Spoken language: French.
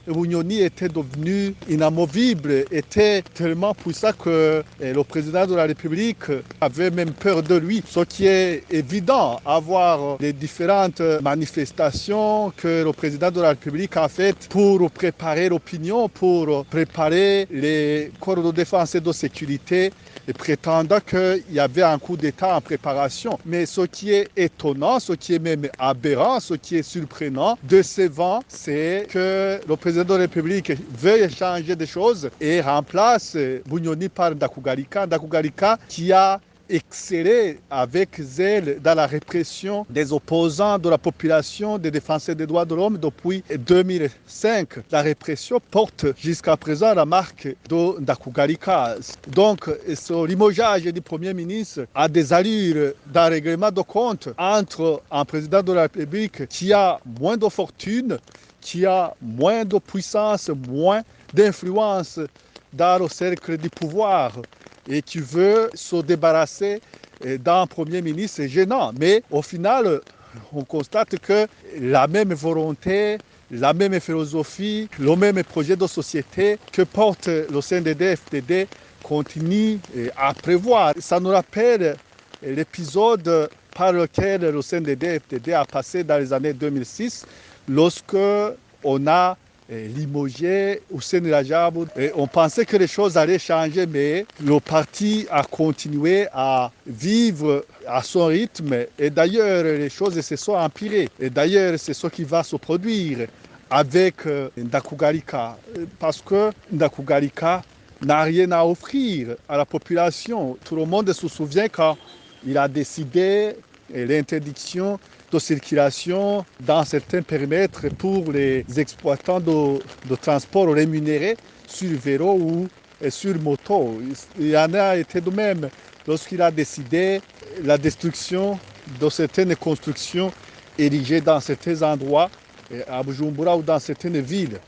Bunyoni était devenu inamovible, était tellement puissant que le président de la République avait même peur de lui. Ce qui est évident, à voir les différentes manifestations que le président de la République a faites pour préparer l'opinion, pour préparer les corps de défense et de sécurité, et prétendant qu'il y avait un coup d'État en préparation. Mais ce qui est étonnant, ce qui est même aberrant, ce qui est surprenant, décevant, c'est que le président de la République veuille changer des choses et remplace Bunyoni par Ndakugarika. Ndakugarika qui a excellé avec zèle dans la répression des opposants de la population des défenseurs des droits de l'homme depuis 2005. La répression porte jusqu'à présent la marque de Ndakugarika. Donc, ce limogeage du Premier ministre a des allures d'un règlement de compte entre un président de la République qui a moins de fortune, qui a moins de puissance, moins d'influence dans le cercle du pouvoir et qui veut se débarrasser d'un Premier ministre gênant. Mais au final, on constate que la même volonté, la même philosophie, le même projet de société que porte le CNDD-FDD continue à prévoir. Ça nous rappelle l'épisode par lequel le CNDD-FDD a passé dans les années 2006, lorsque on a limogé Hussein Rajab. On pensait que les choses allaient changer, mais le parti a continué à vivre à son rythme. Et d'ailleurs, les choses se sont empirées. Et d'ailleurs, c'est ce qui va se produire avec Ndakugarika. Parce que Ndakugarika n'a rien à offrir à la population. Tout le monde se souvient quand il a décidé l'interdiction de circulation dans certains périmètres pour les exploitants de transport rémunérés sur vélo ou sur moto. Il en a été de même lorsqu'il a décidé la destruction de certaines constructions érigées dans certains endroits, à Bujumbura ou dans certaines villes.